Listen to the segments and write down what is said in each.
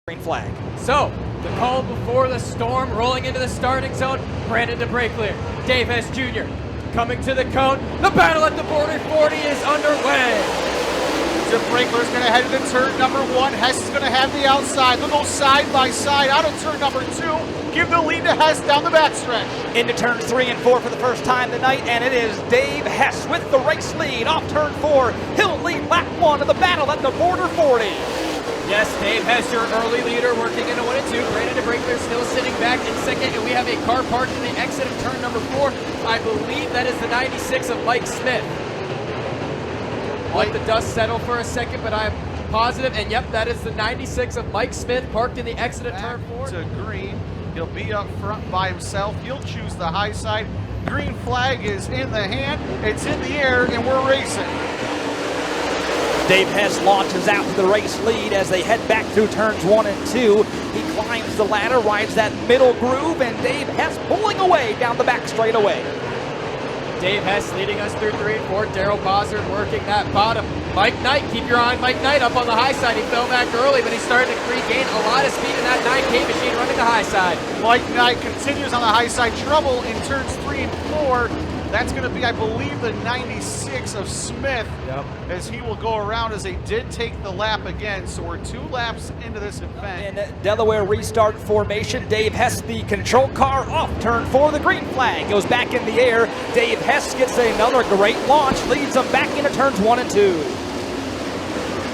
Green flag. So, the call before the storm, rolling into the starting zone. Brandon to break clear. Dave Hess Jr. coming to the cone. The battle at the border 40 is underway. DeBrinkler's going to head into turn number 1. Hess is going to have the outside. They'll go side by side out of turn number 2. Give the lead to Hess down the backstretch. Into turns 3 and 4 for the first time tonight, and it is Dave Hess with the race lead off turn 4. He'll lead lap 1 of the battle at the border 40. Yes, Dave Hess, your early leader, working into 1 and 2. Brandon DeBrinkler still sitting back in second, and we have a car parked in the exit of turn number 4. I believe that is the 96 of Mike Smith. Let the dust settle for a second, but I'm positive, and yep, that is the 96 of Mike Smith parked in the exit of turn 4. To green, he'll be up front by himself. He'll choose the high side. Green flag is in the hand, it's in the air, and we're racing. Dave Hess launches out to the race lead as they head back through turns 1 and 2. He climbs the ladder, rides that middle groove, and Dave Hess pulling away down the back straightaway. Dave Hess leading us through 3 and 4. Darrell Bossard working that bottom. Mike Knight, keep your eye on Mike Knight up on the high side. He fell back early, but he's starting to regain a lot of speed in that 9K machine running the high side. Mike Knight continues on the high side. Trouble in turns 3 and 4. That's going to be, I believe, the 96 of Smith. Yep. As he will go around, as they did take the lap again. So we're 2 laps into this event. In Delaware restart formation, Dave Hess, the control car, off turn 4. The green flag goes back in the air. Dave Hess gets another great launch, leads them back into turns 1 and 2.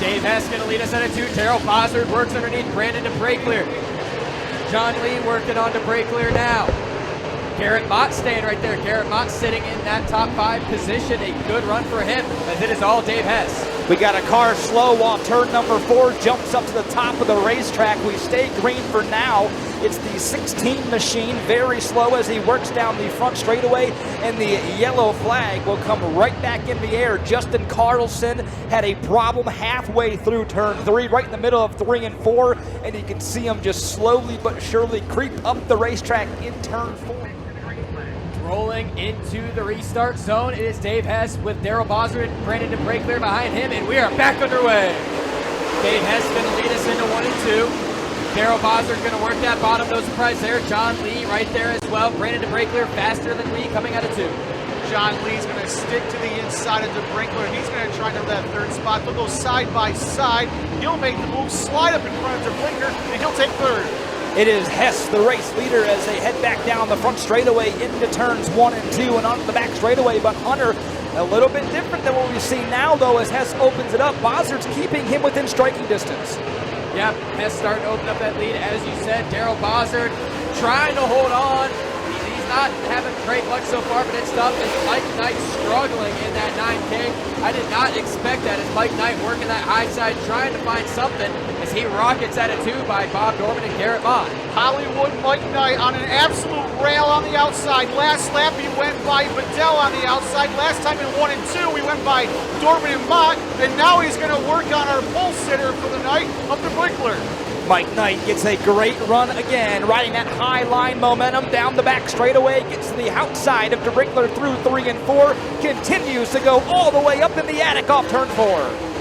Dave Hess going to lead us out of 2. Darrell Bossard works underneath Brandon to break clear. John Lee working on to break clear now. Garrett Mott staying right there. Garrett Mott sitting in that top 5 position. A good run for him, as it is all Dave Hess. We got a car slow off turn number 4, jumps up to the top of the racetrack. We stay green for now. It's the 16 machine, very slow as he works down the front straightaway, and the yellow flag will come right back in the air. Justin Carlson had a problem halfway through turn 3, right in the middle of 3 and 4, and you can see him just slowly but surely creep up the racetrack in turn 4. Rolling into the restart zone, it is Dave Hess with Darrell Bossard and Brandon to break clear behind him, and we are back underway. Dave Hess going to lead us into 1 and 2. Darrell Bossard going to work that bottom, no surprise there. John Lee right there as well. Brandon to break clear faster than Lee coming out of 2. John Lee's going to stick to the inside of DeBrinkler. He's going to try to that 3rd spot. They'll go side by side. He'll make the move, slide up in front of DeBrinkler, and he'll take 3rd. It is Hess, the race leader, as they head back down the front straightaway into turns 1 and 2 and onto the back straightaway. But Hunter, a little bit different than what we see now, though, as Hess opens it up. Bossard's keeping him within striking distance. Yep, Hess starting to open up that lead, as you said. Darrell Bossard trying to hold on. He's not having great luck so far, but it's tough. And Mike Knight struggling in that 9K. I did not expect that, as Mike Knight working that high side, trying to find something, as he rockets at it too by Bob Dorman and Garrett Mott. Hollywood Mike Knight on an absolute rail on the outside. Last lap he went by Bedell on the outside. Last time in 1 and 2 we went by Dorman and Mott, and now he's going to work on our pole sitter for the night of DeBrinkler. Mike Knight gets a great run again, riding that high line momentum down the back straightaway, gets to the outside of DeBrinkler through 3 and 4, continues to go all the way up in the attic off turn 4.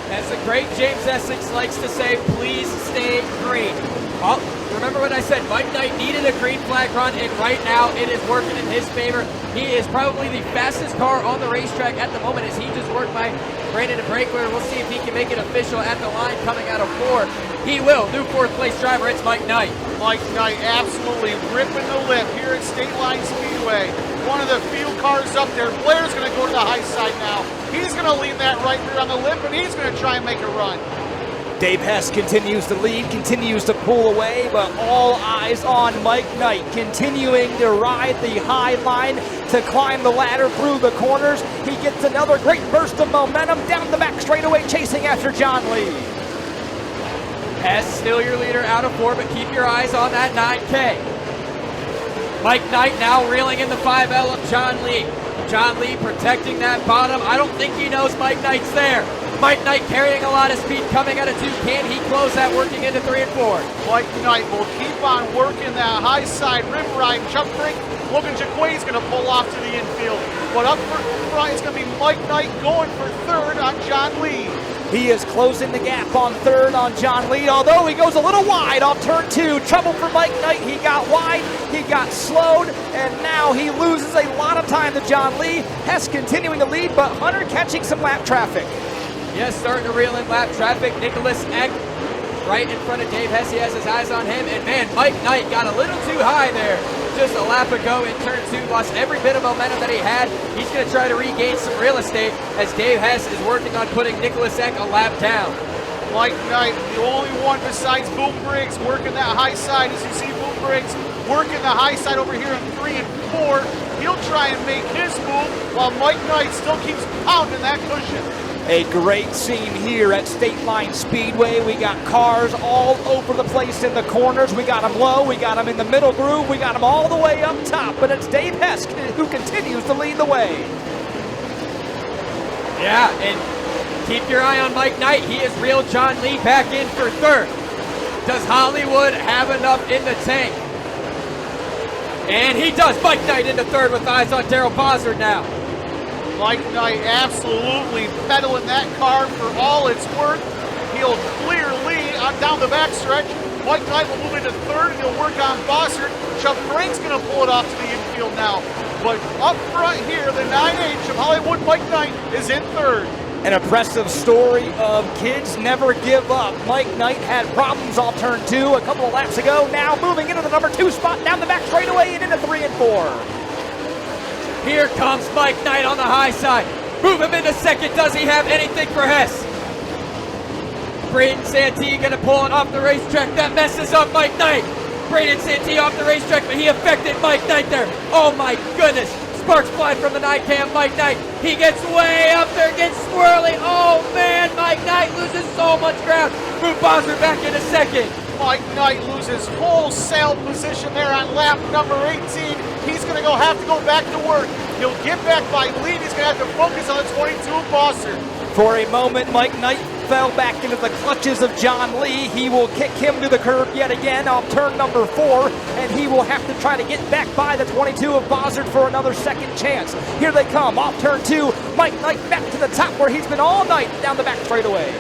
As the great James Essex likes to say, please stay green. Well, remember what I said, Mike Knight needed a green flag run, and right now it is working in his favor. He is probably the fastest car on the racetrack at the moment, as he just worked by Brandon DeBrinkler. We'll see if he can make it official at the line coming out of 4. He will. New 4th place driver, it's Mike Knight. Mike Knight absolutely ripping the lip here at Stateline Speedway. One of the few cars up there. Blair's going to go to the high side now. He's going to lean that right rear on the lip, and he's going to try and make a run. Dave Hess continues to lead, continues to pull away, but all eyes on Mike Knight, continuing to ride the high line to climb the ladder through the corners. He gets another great burst of momentum down the back straightaway, chasing after John Lee. Hess still your leader out of 4, but keep your eyes on that 9K. Mike Knight now reeling in the 5L of John Lee. John Lee protecting that bottom. I don't think he knows Mike Knight's there. Mike Knight carrying a lot of speed coming out of 2. Can he close that working into 3 and 4? Mike Knight will keep on working that high side rim ride jump break. Logan Jaquay's going to pull off to the infield. But up front, it's going to be Mike Knight going for 3rd on John Lee. He is closing the gap on third on John Lee, although he goes a little wide off turn 2. Trouble for Mike Knight. He got wide, he got slowed, and now he loses a lot of time to John Lee. Hess continuing to lead, but Hunter catching some lap traffic. Yes, starting to reel in lap traffic. Nicholas Eck right in front of Dave Hess. He has his eyes on him, and man, Mike Knight got a little too high there just a lap ago in turn 2, lost every bit of momentum that he had. He's going to try to regain some real estate as Dave Hess is working on putting Nicholas Eck a lap down. Mike Knight, the only one besides Boom Briggs working that high side. As you see Boom Briggs working the high side over here in 3 and 4. He'll try and make his move while Mike Knight still keeps pounding that cushion. A great scene here at Stateline Speedway. We got cars all over the place in the corners. We got them low, we got them in the middle groove, we got them all the way up top. But it's Dave Hess who continues to lead the way. Yeah, and keep your eye on Mike Knight. He has reeled John Lee back in for third. Does Hollywood have enough in the tank? And he does. Mike Knight into third with eyes on Darrell Bossard now. Mike Knight absolutely pedaling that car for all it's worth. He'll clear Lee on down the backstretch. Mike Knight will move into third and he'll work on Bossard. Chuck Frank's going to pull it off to the infield now. But up front here, the 9H of Hollywood, Mike Knight is in third. An impressive story of kids never give up. Mike Knight had problems off turn 2 a couple of laps ago. Now moving into the number 2 spot down the back straightaway and into 3 and 4. Here comes Mike Knight on the high side. Move him into second. Does he have anything for Hess? Braden Santee gonna pull it off the racetrack. That messes up Mike Knight. Braden Santee off the racetrack, but he affected Mike Knight there. Oh my goodness. Sparks fly from the 9-cam. Mike Knight, he gets way up there, gets swirly. Oh man, Mike Knight loses so much ground. Move Bossard back into second. Mike Knight loses wholesale position there on lap number 18. He's going to have to go back to work. He'll get back by lead. He's going to have to focus on the 22 Bossard. For a moment, Mike Knight fell back into the clutches of John Lee. He will kick him to the curb yet again off turn number 4, and he will have to try to get back by the 22 of Bossard for another second chance. Here they come off turn 2. Mike Knight back to the top where he's been all night down the back straightaway.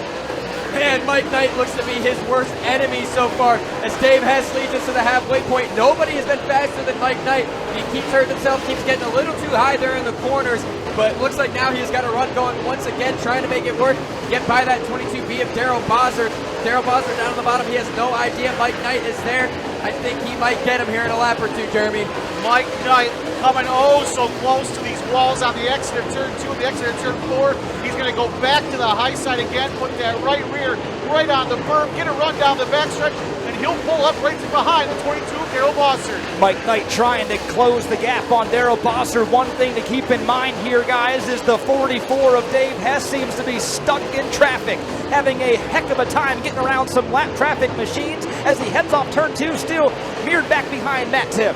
Man, Mike Knight looks to be his worst enemy so far as Dave Hess leads us to the halfway point. Nobody has been faster than Mike Knight. He keeps hurting himself, keeps getting a little too high there in the corners, but it looks like now he's got a run going once again, trying to make it work, get by that 22B of Darrell Bossard. Darrell Bossard down on the bottom. He has no idea Mike Knight is there. I think he might get him here in a lap or 2, Jeremy. Mike Knight coming oh so close to these walls on the exit of turn 2 and the exit of turn 4. He's going to go back to the high side again, put that right rear right on the berm, get a run down the backstretch, and he'll pull up right from behind the 22 of Darrell Bossard. Mike Knight trying to close the gap on Darrell Bossard. One thing to keep in mind here, guys, is the 44 of Dave Hess seems to be stuck in traffic, having a heck of a time getting around some lap traffic machines as he heads off turn 2, still mirrored back behind Matt Tipp.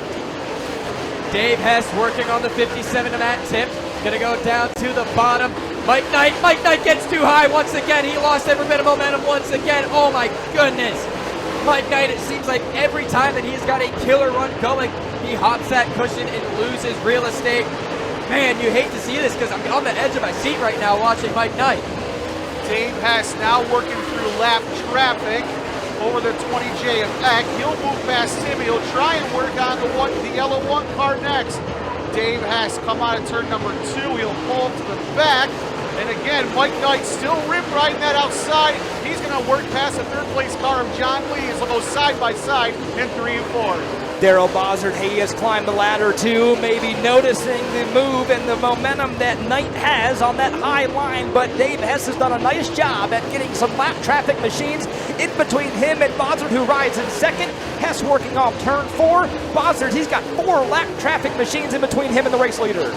Dave Hess working on the 57 of Matt Tipp. Gonna go down to the bottom. Mike Knight gets too high once again. He lost every bit of momentum once again. Oh my goodness. Mike Knight, it seems like every time that he's got a killer run going, he hops that cushion and loses real estate. Man, you hate to see this because I'm on the edge of my seat right now watching Mike Knight. Dave Hess now working through lap traffic over the 20J of Eck. He'll move past him. He'll try and work on the yellow 1 car next. Dave Hess come out of turn number 2. He'll pull to the back. And again, Mike Knight still rip riding that outside. He's going to work past the 3rd place car of John Lee as they'll go side by side in 3 and 4. Darrell Bossard, he has climbed the ladder too, maybe noticing the move and the momentum that Knight has on that high line, but Dave Hess has done a nice job at getting some lap traffic machines in between him and Bossard, who rides in second. Hess working off turn 4. Bossard, he's got 4 lap traffic machines in between him and the race leader.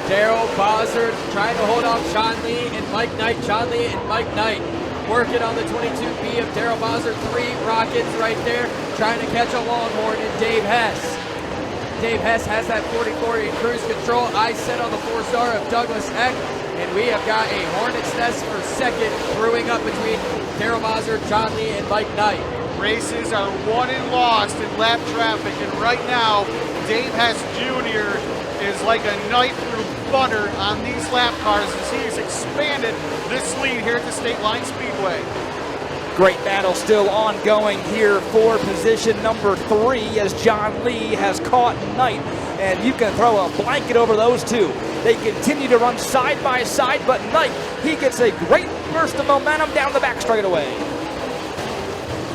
Darrell Bossard trying to hold off John Lee and Mike Knight. John Lee and Mike Knight working on the 22B of Darrell Bossard. 3 Rockets right there, trying to catch a Longhorn in Dave Hess. Dave Hess has that 44 in cruise control. Eyes set on the 4-star of Douglas Eck. And we have got a Hornet's Nest for second brewing up between Darrell Bossard, John Lee, and Mike Knight. Races are won and lost in lap traffic, and right now, Dave Hess Jr. is like a knife through butter on these lap cars as he's expanded this lead here at the Stateline Speedway. Great battle still ongoing here for position number 3 as John Lee has caught Knight, and you can throw a blanket over those two. They continue to run side by side, but Knight, he gets a great burst of momentum down the back straightaway.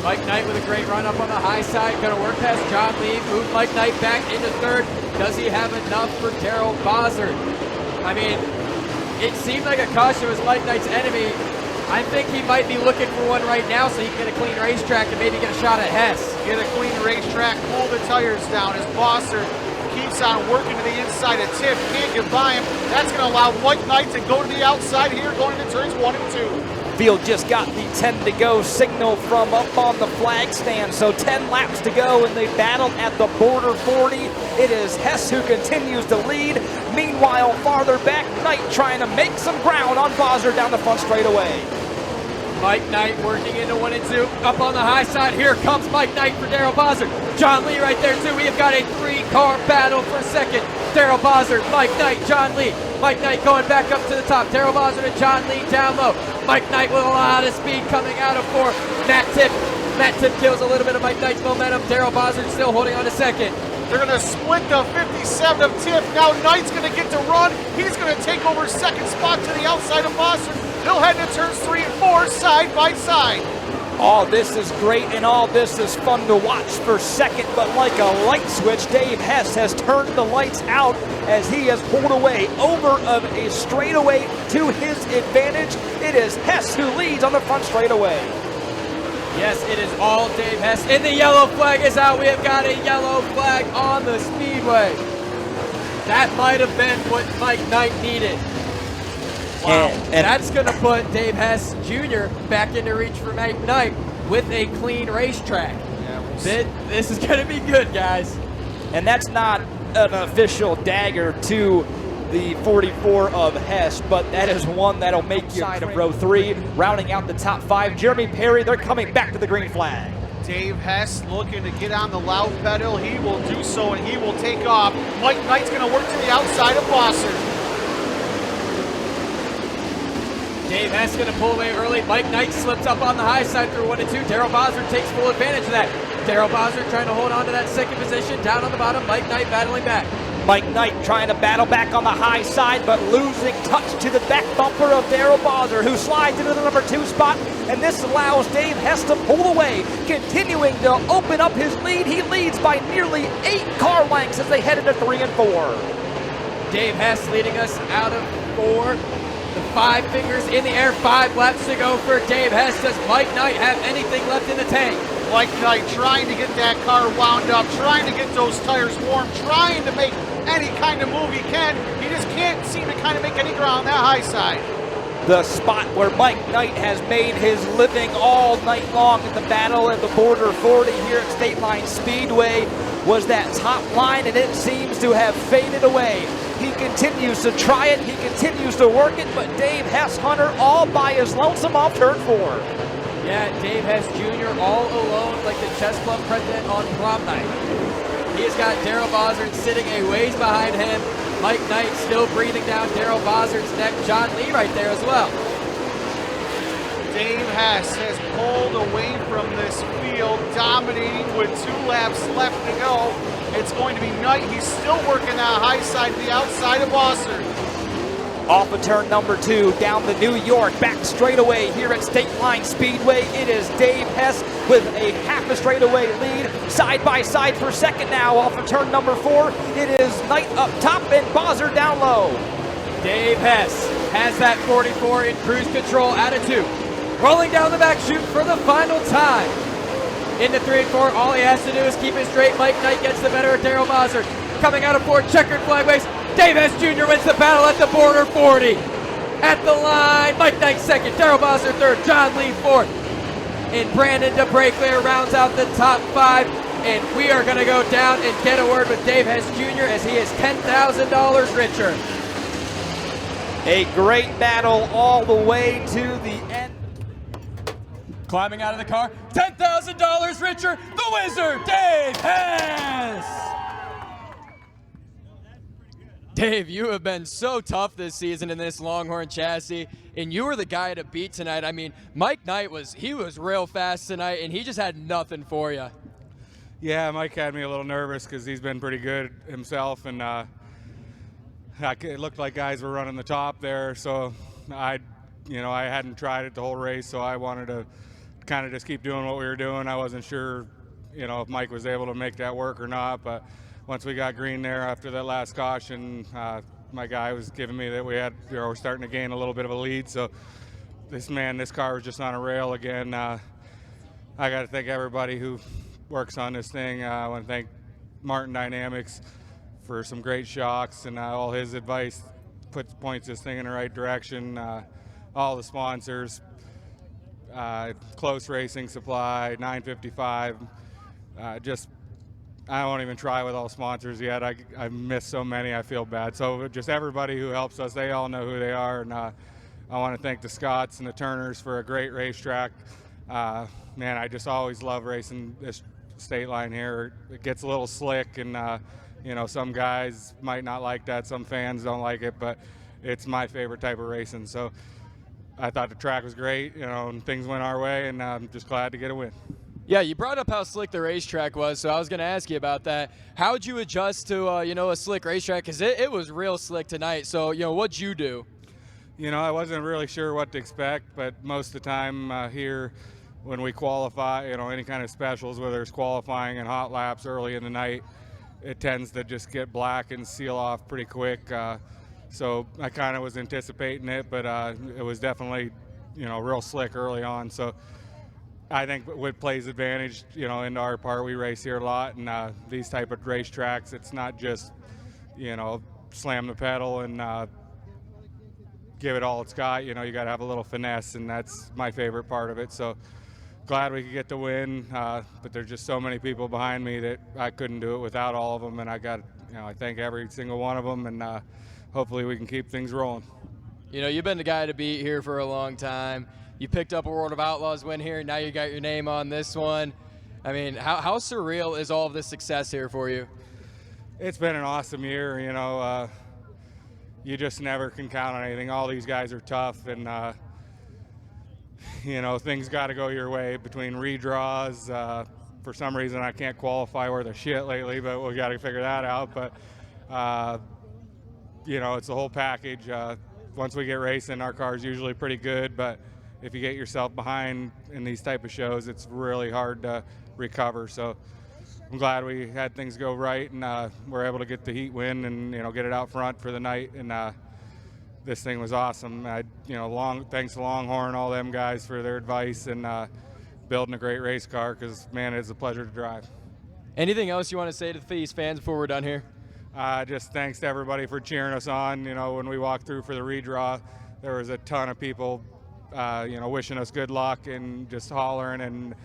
Mike Knight with a great run up on the high side, gonna work past John Lee, move Mike Knight back into third. Does he have enough for Darrell Bossert? I mean, it seemed like a caution was Mike Knight's enemy. I think he might be looking for one right now so he can get a clean racetrack and maybe get a shot at Hess. Get a clean racetrack, pull the tires down as Bossert keeps on working to the inside of Tiff, can't get by him. That's going to allow Mike Knight to go to the outside here going into turns 1 and 2. Field just got the 10 to go signal from up on the flag stand, so 10 laps to go, and they battle at the border 40. It is Hess who continues to lead. Meanwhile, farther back, Knight trying to make some ground on Bossert down the front straightaway. Mike Knight working into 1 and 2. Up on the high side, here comes Mike Knight for Darrell Bossert. John Lee right there too. We have got a 3-car battle for second. Darrell Bossert, Mike Knight, John Lee. Mike Knight going back up to the top. Darrell Bossert and John Lee down low. Mike Knight with a lot of speed coming out of 4. Matt Tipp kills a little bit of Mike Knight's momentum. Darrell Bossert still holding on to second. They're going to split the 57 of Tiff. Now Knight's going to get to run. He's going to take over second spot to the outside of Bossert. They'll head into turns 3 and 4 side by side. All this is great and all this is fun to watch for second, but like a light switch, Dave Hess has turned the lights out as he has pulled away over of a straightaway to his advantage. It is Hess who leads on the front straightaway. Yes, it is all Dave Hess. And the yellow flag is out. We have got a yellow flag on the speedway. That might have been what Mike Knight needed. Wow, and that's going to put Dave Hess Jr. back into reach for Mike Knight with a clean racetrack. Yeah, this is going to be good, guys. And that's not an official dagger to the 44 of Hess, but that is one that'll make you side of row 3, rounding out the top 5. Jeremy Perry, they're coming back to the green flag. Dave Hess looking to get on the loud pedal. He will do so, and he will take off. Mike Knight's going to work to the outside of Bossert. Dave Hess going to pull away early. Mike Knight slips up on the high side through 1 and 2. Darrell Bossert takes full advantage of that. Darrell Bossert trying to hold on to that second position. Down on the bottom, Mike Knight battling back. Mike Knight trying to battle back on the high side, but losing touch to the back bumper of Darrell Bossert, who slides into the number 2 spot, and this allows Dave Hess to pull away, continuing to open up his lead. He leads by nearly 8 car lengths as they head into 3 and 4. Dave Hess leading us out of 4. The 5 fingers in the air, 5 laps to go for Dave Hess. Does Mike Knight have anything left in the tank? Mike Knight trying to get that car wound up, trying to get those tires warm, trying to make any kind of move he can. He just can't seem to kind of make any ground on that high side. The spot where Mike Knight has made his living all night long in the battle at the border 40 here at Stateline Speedway was that top line, and it seems to have faded away. He continues to try it, he continues to work it, but Dave Hess Hunter all by his lonesome off turn 4. Yeah, Dave Hess Jr. all alone like the chess club president on prom night. He has got Darrell Bossert sitting a ways behind him. Mike Knight still breathing down Darrell Bossert's neck. John Lee right there as well. Dave Hess has pulled away from this field, dominating with 2 laps left to go. It's going to be Knight. He's still working that high side to the outside of Bossert. Off of turn number 2, down the New York, back straightaway here at Stateline Speedway. It is Dave Hess with a half a straightaway lead, side by side for second now. Off of turn number 4, it is Knight up top and Bossert down low. Dave Hess has that 44 in cruise control out of 2. Rolling down the back chute for the final time. Into 3 and 4, all he has to do is keep it straight. Mike Knight gets the better of Darrell Bossert. Coming out of 4, checkered flag waves. Dave Hess Jr. wins the battle at the border 40. At the line, Mike Knight second, Darrell Bossert third, John Lee fourth. And Brandon DeBrayclair rounds out the top 5. And we are going to go down and get a word with Dave Hess Jr. as he is $10,000 richer. A great battle all the way to the end. Climbing out of the car, $10,000 richer, the Wizard, Dave Hess. Dave, you have been so tough this season in this Longhorn chassis, and you were the guy to beat tonight. I mean, Mike Knight was real fast tonight, and he just had nothing for you. Yeah, Mike had me a little nervous because he's been pretty good himself, and it looked like guys were running the top there. So I hadn't tried it the whole race, so I wanted to kind of just keep doing what we were doing. I wasn't sure, if Mike was able to make that work or not, but once we got green there after that last caution, my guy was giving me that we're starting to gain a little bit of a lead. So this car was just on a rail again. I got to thank everybody who works on this thing. I want to thank Martin Dynamics for some great shocks, and all his advice points this thing in the right direction. All the sponsors, Close Racing Supply, 955, I won't even try with all sponsors yet. I missed so many, I feel bad. So just everybody who helps us, they all know who they are. And I want to thank the Scotts and the Turners for a great racetrack. Man, I just always love racing this Stateline here. It gets a little slick, and some guys might not like that. Some fans don't like it, but it's my favorite type of racing. So I thought the track was great, and things went our way, and I'm just glad to get a win. Yeah, you brought up how slick the racetrack was, so I was going to ask you about that. How'd you adjust to, a slick racetrack? Because it was real slick tonight. So, what'd you do? I wasn't really sure what to expect, but most of the time here when we qualify, any kind of specials, whether it's qualifying and hot laps early in the night, it tends to just get black and seal off pretty quick. So I kind of was anticipating it, but it was definitely, real slick early on. So I think what plays advantage, into our part, we race here a lot, and these type of racetracks, it's not just, slam the pedal and give it all it's got. You got to have a little finesse, and that's my favorite part of it. So glad we could get the win, but there's just so many people behind me that I couldn't do it without all of them, and I thank every single one of them, and hopefully we can keep things rolling. You've been the guy to beat here for a long time. You picked up a World of Outlaws win here, and now you got your name on this one. I mean, how surreal is all of this success here for you? It's been an awesome year. You just never can count on anything. All these guys are tough, and things got to go your way between redraws. For some reason, I can't qualify worth a shit lately, but we got to figure that out. But it's the whole package. Once we get racing, our car's usually pretty good, but if you get yourself behind in these type of shows, it's really hard to recover. So I'm glad we had things go right, and we're able to get the heat win and get it out front for the night. And this thing was awesome. Thanks to Longhorn, all them guys for their advice and building a great race car, because man, it's a pleasure to drive. Anything else you want to say to these fans before we're done here? Just thanks to everybody for cheering us on. When we walked through for the redraw, there was a ton of people wishing us good luck and just hollering and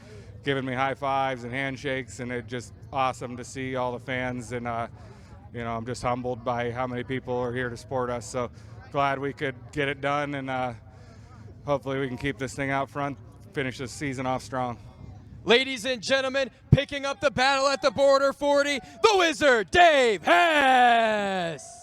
giving me high fives and handshakes, and it's just awesome to see all the fans. And I'm just humbled by how many people are here to support us. So glad we could get it done, and hopefully we can keep this thing out front, finish this season off strong. Ladies and gentlemen, picking up the battle at the border 40, the Wizard, Dave Hess.